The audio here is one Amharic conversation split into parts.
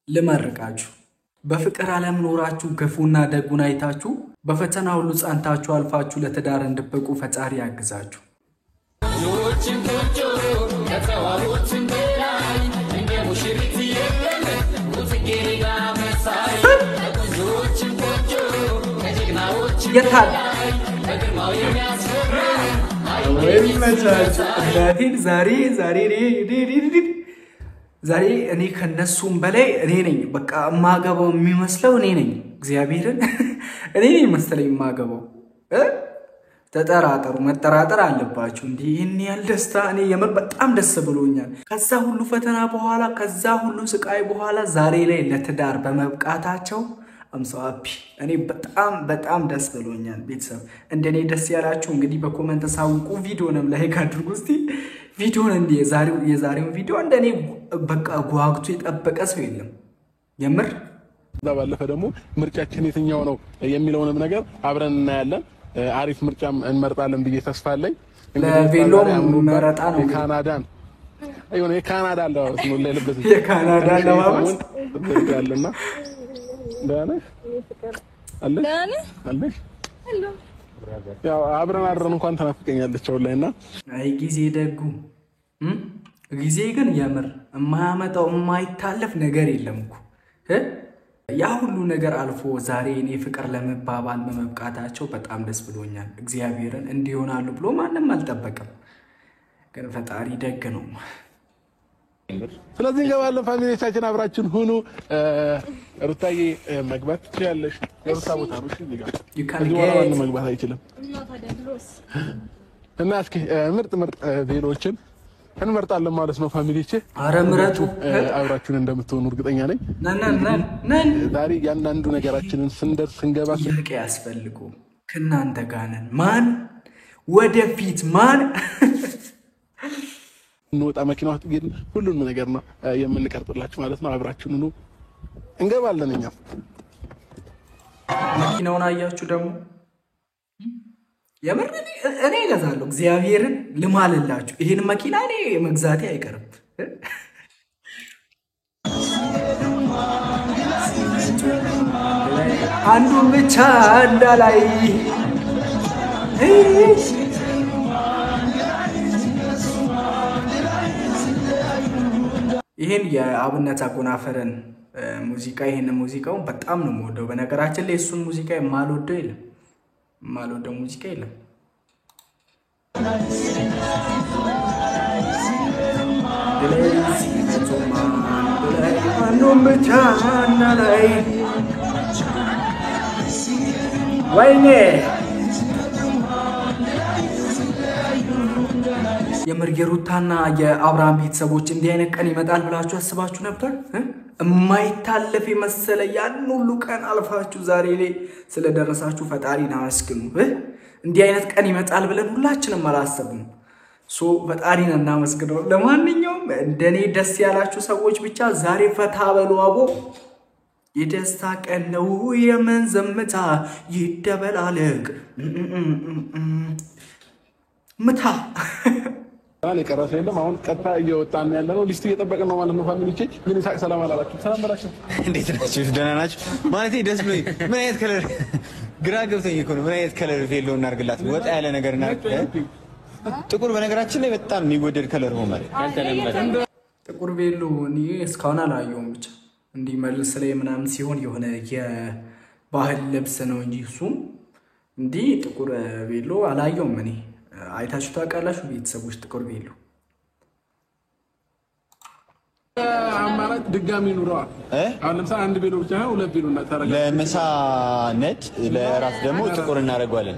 ልመርቃችሁ በፍቅር ዓለም ኖራችሁ ክፉና ደጉን አይታችሁ በፈተና ሁሉ ጸንታችሁ አልፋችሁ ለትዳር እንድትበቁ ፈጣሪ ያግዛችሁ። ኑሮችን ቆንጆ ከተዋቦችን በላይ እንደ ሙሽሪት የለም ውዝጌሬዳ መሳይ ኑሮችን ቆንጆ ከጀግናዎች የታል በግርማው የሚያስፈራ አይወይመቻችሁ ዛሬ እኔ ከነሱም በላይ እኔ ነኝ በቃ ማገባው የሚመስለው እኔ ነኝ እግዚአብሔርን እኔ ነኝ መሰለኝ ማገባው ተጠራጠሩ መጠራጠር አለባችሁ እንዴ እኔ ያልደስታ እኔ የምር በጣም ደስ ብሎኛል ከዛ ሁሉ ፈተና በኋላ ከዛ ሁሉ ስቃይ በኋላ ዛሬ ላይ ለትዳር በመብቃታቸው አምሳአፒ እኔ በጣም ደስ ብሎኛል ቤተሰብ እንደኔ ደስ ያላችሁ እንግዲህ በኮሜንት ሳውቁ ቪዲዮንም ላይክ አድርጉ እስቲ ቪዲዮን እንዴ የዛሬው ቪዲዮ እንደኔ በቃ ጓጉቶ የጠበቀ ሰው የለም የምር ባለፈ ደግሞ ምርጫችን የትኛው ነው የሚለውንም ነገር አብረን እናያለን አሪፍ ምርጫም እንመርጣለን ብዬ ተስፋ አለኝ ለቬሎ መረጣ ነው ካናዳን አይሆነ የካናዳ አለባበስ ነው ለልበስ የካናዳ አለባበስ ያለና ዳነ አለሽ ሄሎ ያው አብረን እንኳን ተናፍቀኛለች ወላሂና አይ ጊዜ ደጉ ጊዜ ግን የምር የማያመጣው የማይታለፍ ነገር የለም እኮ ያ ሁሉ ነገር አልፎ ዛሬ እኔ ፍቅር ለመባባል በመብቃታቸው በጣም ደስ ብሎኛል እግዚአብሔርን እንዲሆናሉ ብሎ ማንንም አልጠበቀም ግን ፈጣሪ ደግ ነው ስለዚህ እንገባለን ፋሚሊዎቻችን አብራችን ሁኑ ሩታዬ መግባት ትችያለሽ የሩታ ቦታ ነው እሺ ይጋር መግባት አይችልም እና እስኪ ምርጥ ቬሎችን እንመርጣለን ማለት ነው ፋሚሊዎቼ አረ ምረጡ አብራችሁን እንደምትሆኑ እርግጠኛ ነኝ ነን ዛሬ ያንዳንዱ ነገራችንን ስንገባ ይልቅ ያስፈልጉ ከናንተ ጋር ነን ማን ወደፊት ማን እንወጣ መኪናው ግን ሁሉንም ነገር ነው የምንቀርጥላችሁ ማለት ነው አብራችሁን ነው እንገባለን እኛ መኪናውን አያችሁ ደግሞ የምር እኔ ገዛለሁ እግዚአብሔርን ልማልላችሁ ይሄን መኪና እኔ መግዛቴ አይቀርም አንዱ ብቻ እንዳላይ ይሄን የአብነት አጎናፈረን ሙዚቃ ይሄን ሙዚቃው በጣም ነው የምወደው በነገራችን ላይ እሱን ሙዚቃ የማልወደው የለም ማልወደው ሙዚቃ የለም አንዱም ብቻ እንዳላይ ወይኔ የመርጌሩታና የአብርሃም ቤተሰቦች እንዲህ አይነት ቀን ይመጣል ብላችሁ አስባችሁ ነበር የማይታለፍ የመሰለ ያን ሁሉ ቀን አልፋችሁ ዛሬ ላይ ስለደረሳችሁ ፈጣሪን አመስግኑ እንዲህ አይነት ቀን ይመጣል ብለን ሁላችንም አላሰብንም ፈጣሪን እናመስግነው ለማንኛውም እንደኔ ደስ ያላችሁ ሰዎች ብቻ ዛሬ ፈታ በሉ አቦ የደስታ ቀን ነው የምን ዘምታ ይደበላለቅ ምታ አለ ቀራስ የለም አሁን ቀጣ እየወጣን ያለነው ሊስት እየጠበቀን ነው ማለት ነው ፋሚሊዎቼ ምን ይሳቅ ሰላም አላላችሁ ሰላም በላችሁ እንዴት ናችሁ ደህና ናችሁ ማለት ደስ ብሎኝ ምን አይነት ከለር ግራ ገብቶኝ እኮ ነው ምን አይነት ከለር ቬሎ እናርግላት ወጣ ያለ ነገር ጥቁር በነገራችን ላይ በጣም የሚወደድ ከለር ነው ማለት ያልተለመደ ጥቁር ቬሎ እኔ እስካሁን አላየሁም ብቻ እንዲመልስ ላይ ምናምን ሲሆን የሆነ የባህል ልብስ ነው እንጂ እሱም እንዲህ ጥቁር ቬሎ አላየሁም እኔ አይታችሁ ታውቃላችሁ ቤተሰቦች ጥቁር ቬሎ አማራጭ ድጋሚ ኑሯል አሁን ለምሳሌ አንድ ቬሎ ብቻ ነው ሁለት ቬሎ እናታረጋለን ለምሳ ነጭ ለራስ ደግሞ ጥቁር እናደርጋለን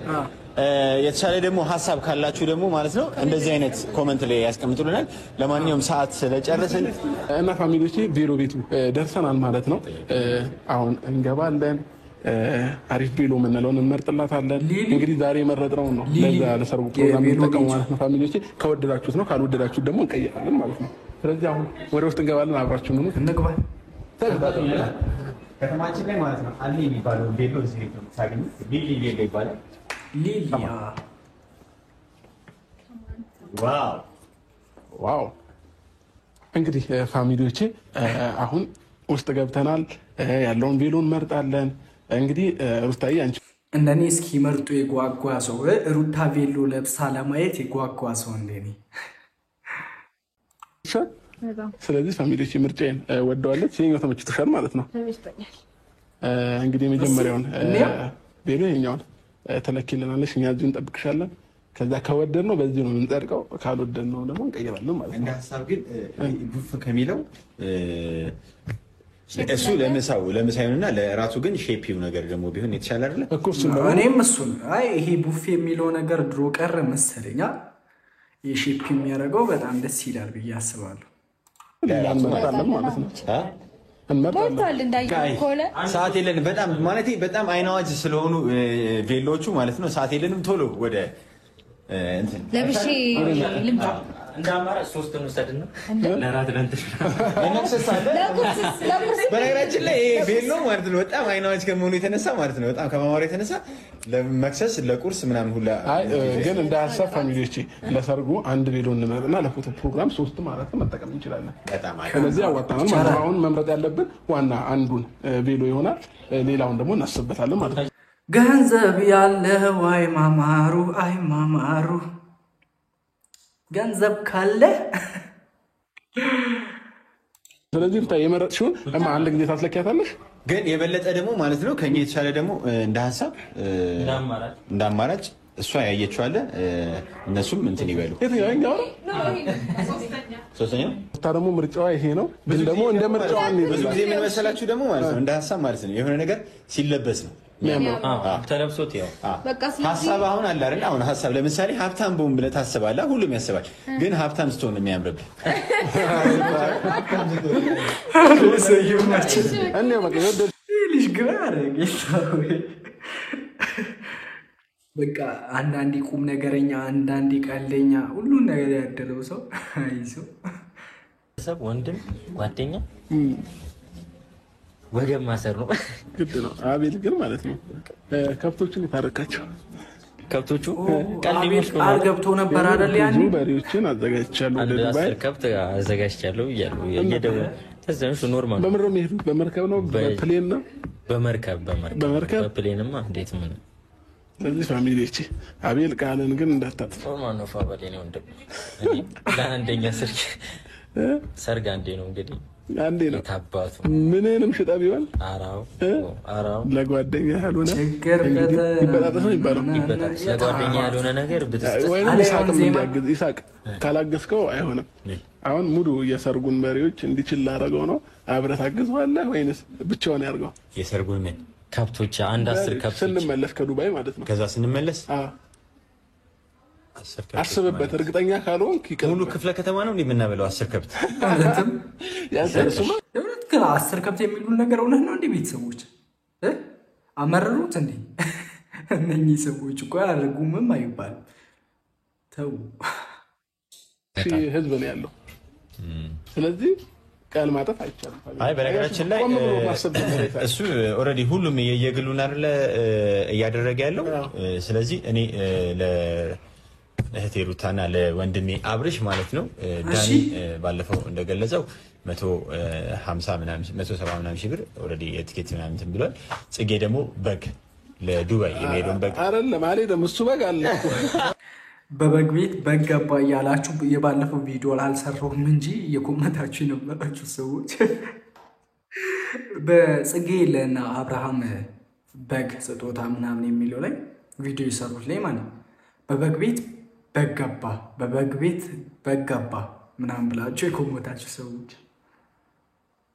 የተሻለ ደግሞ ሐሳብ ካላችሁ ደግሞ ማለት ነው እንደዚህ አይነት ኮሜንት ላይ ያስቀምጡልናል ለማንኛውም ሰዓት ስለጨረስን እና ፋሚሊዎቼ ቬሎ ቤቱ ደርሰናል ማለት ነው አሁን እንገባለን አሪፍ ቬሎ ምንለውን እንመርጥላታለን እንግዲህ ዛሬ መረጥነው ነው ለዛ ለሰርጉ ፕሮግራም ተጠቅመው ማለት ነው ፋሚሊዎቼ ከወደዳችሁት ነው ካልወደዳችሁት ደግሞ እንቀይራለን ማለት ነው ስለዚህ አሁን ወደ ውስጥ እንገባለን አብራችሁ ነው እንግባ ከተማችን ላይ ማለት ነው አሊ የሚባለው ቬሎ እዚህ ነው ታገኙ ሊሊ ቬሎ ይባላል ሊሊያ ዋው እንግዲህ ፋሚሊዎቼ አሁን ውስጥ ገብተናል። ያለውን ቬሎ እንመርጣለን። እንግዲህ ሩታዬ አንቺ እንደኔ እስኪ መርጦ የጓጓ ሰው ሩታ ቬሎ ለብሳ ለማየት የጓጓ ሰው እንደኔ። ስለዚህ ፋሚሊዎች ምርጫዬን ወደዋለች። ይሄኛው ተመችቶሻል ማለት ነው? ተመችቶኛል። እንግዲህ የመጀመሪያውን ቬሎ ይሄኛውን ተለኪልናለሽ። እኛ እዚሁ እንጠብቅሻለን። ከዛ ከወደድ ነው በዚህ ነው የምንጸድቀው፣ ካልወደድ ነው ደግሞ እንቀይራለን ማለት ነው። እንደ ሀሳብ ግን ቡፍ ከሚለው እሱ ለምሳውና ለራሱ ግን ሼፒው ነገር ደግሞ ቢሆን የተሻለ አይደለ እኮ እሱ ነው። እኔም እሱን አይ ይሄ ቡፍ የሚለው ነገር ድሮ ቀረ መሰለኛ። የሼፕ የሚያደርገው በጣም ደስ ይላል ብዬ አስባለሁ። እንመርጣለን ማለት ነው። ሞልቷል እንዳየው ከሆነ ሰዓት የለንም። በጣም ማለት በጣም አይናዋጅ ስለሆኑ ቬሎቹ ማለት ነው። ሰዓት የለንም። ቶሎ ወደ እንትን ለብሼ ልምጣ። እንዳማራጭ 3 እንውሰድና ለራት ለንትሽ በነገራችን ላይ ይሄ ቬሎ ማለት ነው በጣም አይናዋጅ ከመሆኑ የተነሳ ማለት ነው በጣም ከማማሩ የተነሳ ለመክሰስ ለቁርስ ምናምን ሁላ ግን እንደ ሀሳብ ፋሚሊዎች ለሰርጉ አንድ ቬሎ እንመርጥና ለፎቶ ፕሮግራም 3 ማለት መጠቀም እንችላለን። ስለዚህ ያዋጣናል ማለት ነው። አሁን መምረጥ ያለብን ዋና አንዱን ቬሎ ይሆናል። ሌላውን ደግሞ እናስብበታለን ማለት ነው። ገንዘብ ያለው አይ ማማሩ ገንዘብ ካለ ስለዚህ ብታይ የመረጥሽውን አንድ ጊዜ ታስለኪያታለሽ። ግን የበለጠ ደግሞ ማለት ነው ከኛ የተሻለ ደግሞ እንደ ሀሳብ እንደ አማራጭ እሷ ያየችዋለ እነሱም እንትን ይበሉ። የትኛው ሶስተኛው ደግሞ ምርጫዋ ይሄ ነው። ግን ደግሞ እንደ ምርጫዋ ብዙ ጊዜ ምን መሰላችሁ ደግሞ ማለት ነው እንደ ሀሳብ ማለት ነው የሆነ ነገር ሲለበስ ነው ተለብሶት ያው ሀሳብ አሁን አለ አይደል? አሁን ሀሳብ ለምሳሌ ሀብታም በሆን ብለህ ታስባለህ፣ ሁሉም ያስባል። ግን ሀብታም ስትሆን ነው የሚያምርብህ። ልጅ ግራ በቃ አንዳንዴ ቁም ነገረኛ፣ አንዳንዴ ቀልደኛ፣ ሁሉን ነገር ያደለው ሰው አይዞህ ሰብ ወንድም ጓደኛ ወገብ ማሰር ነው ግድ ነው። አቤል ግን ማለት ነው ከብቶችን የታረካቸው ከብቶቹ ቀልዲሞች ነው አልገብቶ ነበር አይደል? ያኔ በሬዎችን አዘጋጅቻለሁ ለዱባይ ከብት አዘጋጅቻለሁ እያሉ እየደወለ ተዘንሹ ኖርማል። በምድር ነው የሄዱት? በመርከብ ነው በፕሌን ነው? በመርከብ በፕሌንማ እንዴት ምን ለዚህ ፋሚሊዎች አቤል ቃልን ግን እንዳታጥፍ። ኖርማል ነው ፋባሌ ነው እንደ ለአንደኛ ሰርግ አንዴ ነው እንግዲህ አንዴ ነው ታባቱ ምንንም ሽጣ ቢሆን አራው ለጓደኛ ያልሆነ ችግር ይበጣጠስ ነው ይባላል። ለጓደኛ ያልሆነ ነገር ወይንም ይሳቅ ካላገዝከው አይሆንም። አሁን ሙሉ የሰርጉን መሪዎች እንዲችል ላደረገው ነው። አብረህ ታግዘዋለህ ወይንስ ብቻውን ያርገው? የሰርጉን ምን ከብቶች 10 ከብቶች ስንመለስ ከዱባይ ማለት ነው። ከዛ ስንመለስ አስብበት። እርግጠኛ ካልሆንክ ሙሉ ክፍለ ከተማ ነው እንደምናበለው 10 ከብት ማለትም ያንተሱማ ደብረት ግን 10 ከብት የሚሉን ነገር እውነት ነው እንዴ? ቤተሰቦች አመረሩት እንዴ? እነኚህ ሰዎች እኮ አያደርጉምም አይባልም። ተው ህዝብ ነው ያለው። ስለዚህ ቃል ማጠፍ አይቻልም። አይ በነገራችን ላይ እሱ ኦልሬዲ ሁሉም የየግሉን አይደለ እያደረገ ያለው። ስለዚህ እኔ ለእህቴ ሩታና ለወንድሜ አብርሽ ማለት ነው ዳኒ ባለፈው እንደገለጸው 150 ምናምን 170 ምናምን ሺህ ብር ኦልሬዲ የቲኬት ምናምን እንትን ብሏል። ጽጌ ደግሞ በግ ለዱባይ የሚሄደውን በግ አይደለም ማለት ነው እሱ በግ አለ በበግ ቤት በግ ገባ እያላችሁ የባለፈው ቪዲዮ አልሰራሁም እንጂ የኮመንታችሁ የነበራችሁ ሰዎች በጽጌ ለና አብርሃም በግ ስጦታ ምናምን የሚለው ላይ ቪዲዮ የሰሩት ላይ ማለት በበግ ቤት በግ ገባ፣ በበግ ቤት በግ ገባ ምናምን ብላችሁ የኮመንታችሁ ሰዎች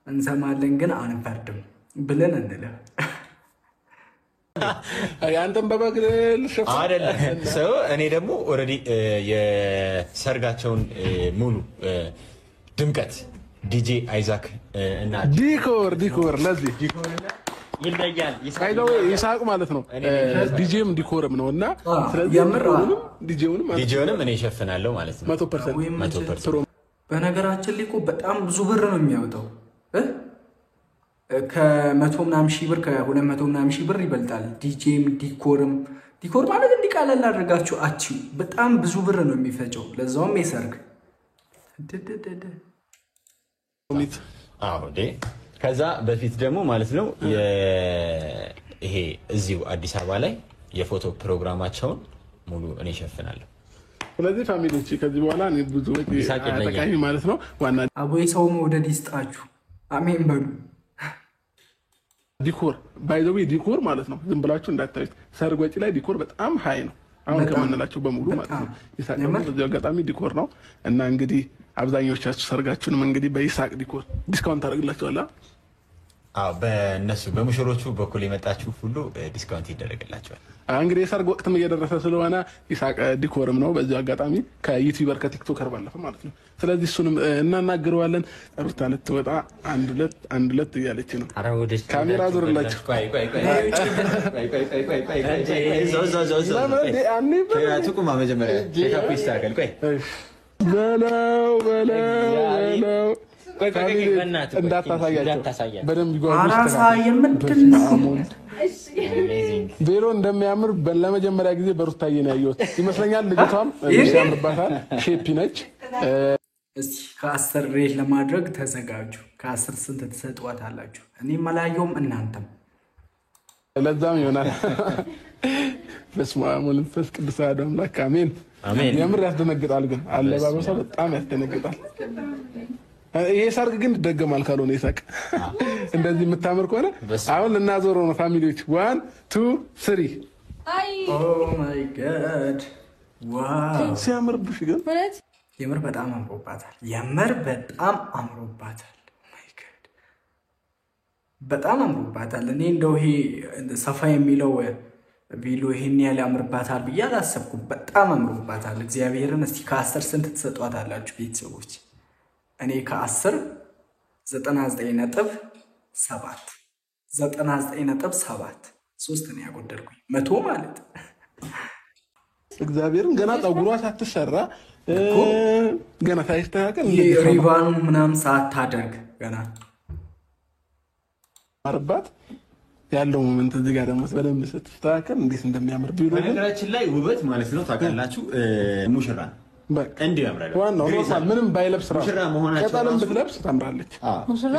እንሰማለን ግን አንፈርድም ብለን እንለፍ። ያንተም በበግ አይደለም ሰው እኔ ደግሞ ኦልሬዲ የሰርጋቸውን ሙሉ ድምቀት ዲጄ አይዛክ እና ዲኮር ለዚህ ይለያል ይሳቅ ማለት ነው። ዲጄም ዲኮርም ነው እና ስለዚህ ዲጄውንም እኔ እሸፍናለሁ ማለት ነው 100%። በነገራችን ላይ እኮ በጣም ብዙ ብር ነው የሚያወጣው። ከ100 ምናምን ሺህ ብር ከ200 ምናምን ሺህ ብር ይበልጣል። ዲጄም ዲኮር ማለት እንዲቃለል አድርጋችሁ አቺው በጣም ብዙ ብር ነው የሚፈጨው። ለዛውም የሰርግ ከዛ በፊት ደግሞ ማለት ነው ይሄ እዚሁ አዲስ አበባ ላይ የፎቶ ፕሮግራማቸውን ሙሉ እኔ ሸፍናለሁ። ስለዚህ ፋሚሊዎች ከዚህ በኋላ እኔ ብዙ ተጠቃሚ ማለት ነው። ዋና አቦይ ሰው መውደድ ይስጣችሁ። አሜን በሉ። ዲኮር ባይዘው ዲኮር ማለት ነው። ዝም ብላችሁ እንዳታዩት። ሰርግ ወጪ ላይ ዲኮር በጣም ሃይ ነው። አሁን ከመነላችሁ በሙሉ ማለት ነው። ይሳቅ በዚህ አጋጣሚ ዲኮር ነው እና እንግዲህ አብዛኞቻችሁ ሰርጋችሁንም እንግዲህ በይሳቅ ዲኮር ዲስካውንት አደርግላችኋለሁ። አዎ በእነሱ በሙሽሮቹ በኩል የመጣችሁ ሁሉ ዲስካውንት ይደረግላችኋል። እንግዲህ የሰርግ ወቅትም እየደረሰ ስለሆነ ይሳቅ ዲኮርም ነው በዚህ አጋጣሚ ከዩቲዩበር ከቲክቶከር ባለፈ ማለት ነው። ስለዚህ እሱንም እናናግረዋለን። ሩታ ልትወጣ አንድ ሁለት እያለች ነው። ካሜራ ዞርላችሁ ትቁማ መጀመሪያ ሼካፕ ይስተካከል። ቆይ በለው እንዳታሳያቸው በደንብ ቬሎ እንደሚያምር ለመጀመሪያ ጊዜ በሩታዬ ነው ያየሁት ይመስለኛል። ልጅቷም ያምርባታል። ሼፒ ነች። እስቲ ከ10 ሬት ለማድረግ ተዘጋጁ። ከ10 ስንት ትሰጧታላችሁ? እኔም አላየሁም እናንተም። ለዛም ይሆናል። በስመ አብ ወመንፈስ ቅዱስ አሐዱ አምላክ አሜን። የምር ያስደነግጣል። ግን አለባበሷ በጣም ያስደነግጣል። ይሄ ሰርግ ግን ደገማል ካልሆነ ይሳቅ እንደዚህ የምታምር ከሆነ አሁን ልናዞረው ነው ፋሚሊዎች 1 2 3 ኦ ማይ ጋድ ዋው ሲያምርብሽ ግን የምር በጣም አምሮባታል። የምር በጣም አምሮባታል። ማይ ጋድ በጣም አምሮባታል። እኔ እንደው ይሄ ሰፋ የሚለው ቪዲዮ ይሄን ያለ አምሮባታል ብዬ አላሰብኩም። በጣም አምሮባታል። እግዚአብሔርን እስቲ ከ10 ስንት ትሰጧታላችሁ ቤተሰቦች? እኔ ከ10 99.7 3 ነው ያጎደልኩኝ 100 ማለት እግዚአብሔርን ገና ፀጉሯ ሳትሰራ ገና ሳይስተካከል ሪባኑ ምናምን ሳታደርግ ገና አርባት ያለው ሞመንት እዚህ ጋር ደግሞ በደንብ ስትስተካከል እንዴት እንደሚያምር ቢሉ በነገራችን ላይ ውበት ማለት ነው ታውቃላችሁ ሙሽራ እንዴ ያምራል። ዋናው ምንም ባይለብስ ራሱ ቀጣለም ብትለብስ ታምራለች።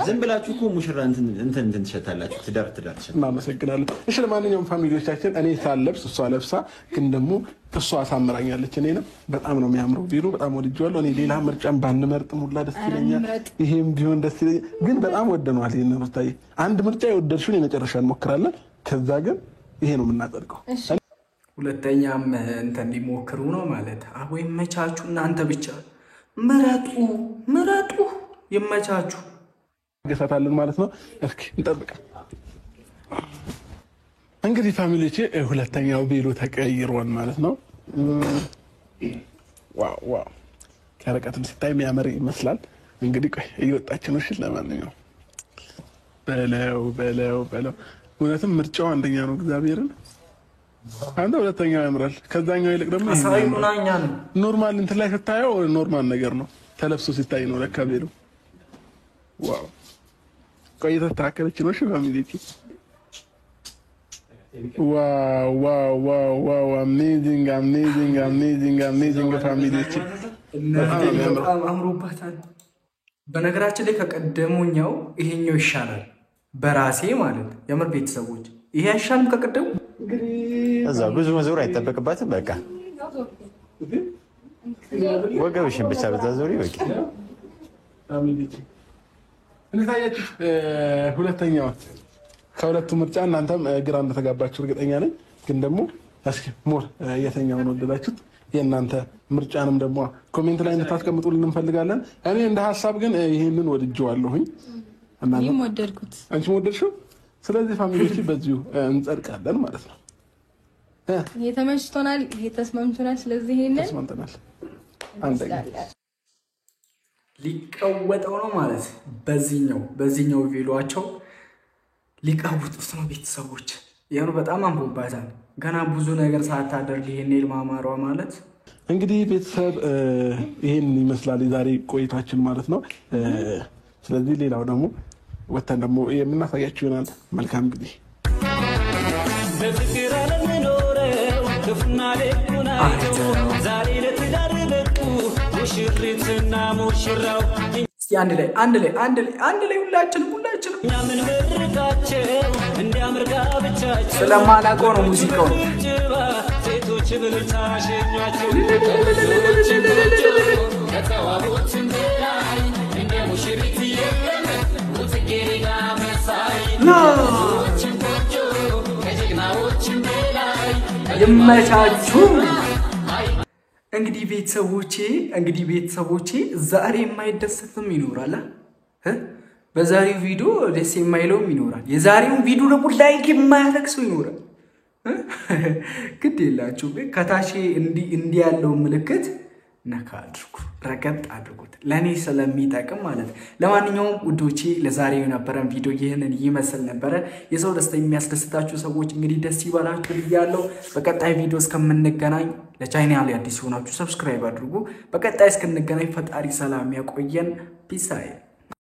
ዝም ብላችሁ እኮ ሙሽራ እንትን ትሸታላችሁ። ትዳር እናመሰግናለን። እሺ ለማንኛውም ፋሚሊዎቻችን እኔ ሳልለብስ እሷ ለብሳ ግን ደግሞ እሷ አሳምራኛለች። እኔንም በጣም ነው የሚያምረው ቢሉ በጣም ወድጄዋለሁ። እኔ ሌላ ምርጫም ባንመርጥም ሁላ ደስ ይለኛል። ይሄም ቢሆን ደስ ይለኛል። ግን በጣም ወደነዋል። ይሄንን ሩታዬ አንድ ምርጫ የወደድሽውን የመጨረሻ እንሞክራለን። ከዛ ግን ይሄ ነው የምናጸድቀው። ሁለተኛም እንትን ሊሞክሩ ነው ማለት አቦይ ይመቻችሁ። እናንተ ብቻ ምረጡ ይመቻችሁ። ገሳታለን ማለት ነው። እስኪ እንጠብቃለን። እንግዲህ ፋሚሊዎቼ ሁለተኛው ቬሎ ተቀይሯል ማለት ነው። ዋው ከርቀትም ሲታይ የሚያምር ይመስላል። እንግዲህ ቆይ እየወጣች ነው። እሺ ለማንኛውም በለው እውነትም ምርጫው አንደኛ ነው። እግዚአብሔርን አንተ ሁለተኛው ያምራል። ከዛኛው ይልቅ ደግሞ አሳዩናኛ ነው። ኖርማል እንትን ላይ ስታየው ኖርማል ነገር ነው። ተለብሶ ሲታይ ነው ለካ ቬሎ። ዋው ቆይታ ተስተካከለች ነው። እሺ ፋሚሊቲ ዋው አሜዚንግ ፋሚሊቲ በጣም አምሮባታል። በነገራችን ላይ ከቀደሙኛው ይሄኛው ይሻላል በራሴ ማለት የምር ቤተሰቦች ይሄ አይሻልም ከቀደሙ? እዛ ብዙ መዞር አይጠበቅባትም። በቃ ወገብሽን ብቻ በዛዞሪ በቂ እንታያችሁ። ሁለተኛው ከሁለቱ ምርጫ እናንተም ግራ እንደተጋባችሁ እርግጠኛ ነኝ። ግን ደግሞ እስኪ ሞር የትኛውን ወደዳችሁት የእናንተ ምርጫንም ደግሞ ኮሜንት ላይ እንድታስቀምጡልን እንፈልጋለን። እኔ እንደ ሀሳብ ግን ይሄንን ወድጄዋለሁኝ። እናንተም ወደድኩት። አንቺ ወደድሽው? ስለዚህ ፋሚሊዎች በዚሁ እንጸድቃለን ማለት ነው። ይሄ ተመችቶናል፣ ይሄ ተስማምቶናል። ስለዚህ ይሄንን ተስማምተናል። አንደኛ ሊቀወጠው ነው ማለት በዚህኛው ቪዲዮአቸው ሊቀውጡት ነው ቤተሰቦች። ያው በጣም አምሮባታል። ገና ብዙ ነገር ሳታደርግ ይሄን ማማሯ ማለት እንግዲህ ቤተሰብ ይሄን ይመስላል የዛሬ ቆይታችን ማለት ነው። ስለዚህ ሌላው ደግሞ ወተን ደግሞ የምናሳያችሁ ይሆናል። መልካም ጊዜ። እስቲ አንድ ላይ ሁላችንም ምን ምርቃቸው እንዲያምር ጋብቻቸው ስለማላውቀው ነው ሙዚቃው ሴቶች ብልታሸኛቸው ከተዋቦችን በላይ እንደ ሙሽሪት የገነት መሳይ ቆንጆ ከጀግናዎችን በላይ ይመቻችሁ። እንግዲህ ቤተሰቦቼ ዛሬ የማይደሰትም ይኖራል በዛሬው ቪዲዮ ደስ የማይለውም ይኖራል። የዛሬውን ቪዲዮ ደግሞ ላይክ የማያደርግ ሰው ይኖራል። ግድ የላችሁ ከታች እንዲህ ያለው ምልክት ነካ አድርጉ፣ ረገጥ አድርጉት ለኔ ስለሚጠቅም ማለት። ለማንኛውም ውዶቼ ለዛሬው የነበረን ቪዲዮ ይህንን ይመስል ነበረ። የሰው ደስታ የሚያስደስታችሁ ሰዎች እንግዲህ ደስ ይበላችሁ ብያለሁ። በቀጣይ ቪዲዮ እስከምንገናኝ ለቻናሌ አዲስ ሆናችሁ ሰብስክራይብ አድርጉ። በቀጣይ እስክንገናኝ ፈጣሪ ሰላም ያቆየን። ፒስ